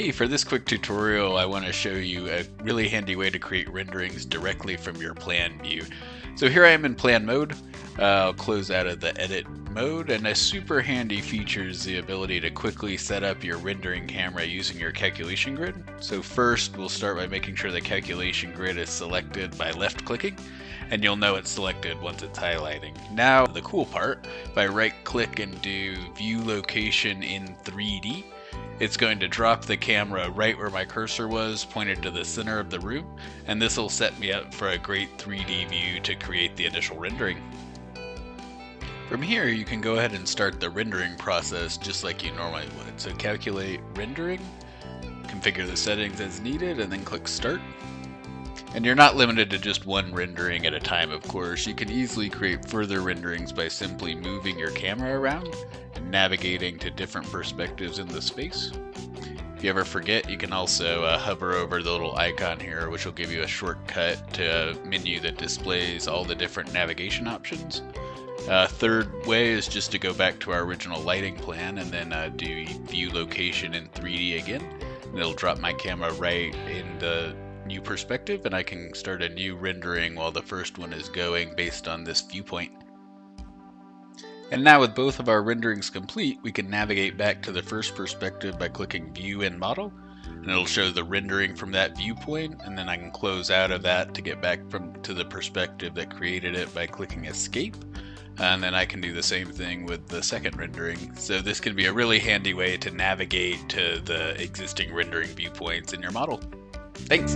Hey, for this quick tutorial, I want to show you a really handy way to create renderings directly from your plan view. So here I am in plan mode. I'll close out of the edit mode, and a super handy feature is the ability to quickly set up your rendering camera using your calculation grid. So first, we'll start by making sure the calculation grid is selected by left clicking, and you'll know it's selected once it's highlighting. Now, the cool part, if I right click and do view location in 3D, it's going to drop the camera right where my cursor was, pointed to the center of the room, and this will set me up for a great 3D view to create the initial rendering. From here, you can go ahead and start the rendering process just like you normally would. So calculate rendering, configure the settings as needed, and then click start. And you're not limited to just one rendering at a time, of course. You can easily create further renderings by simply moving your camera around and navigating to different perspectives in the space. If you ever forget, you can also hover over the little icon here, which will give you a shortcut to a menu that displays all the different navigation options. Third way is just to go back to our original lighting plan and then do view location in 3D again. And it'll drop my camera right in the new perspective, and I can start a new rendering while the first one is going based on this viewpoint. And now with both of our renderings complete, we can navigate back to the first perspective by clicking View and Model, and it'll show the rendering from that viewpoint, and then I can close out of that to get back to the perspective that created it by clicking Escape. And then I can do the same thing with the second rendering. So this can be a really handy way to navigate to the existing rendering viewpoints in your model. Thanks!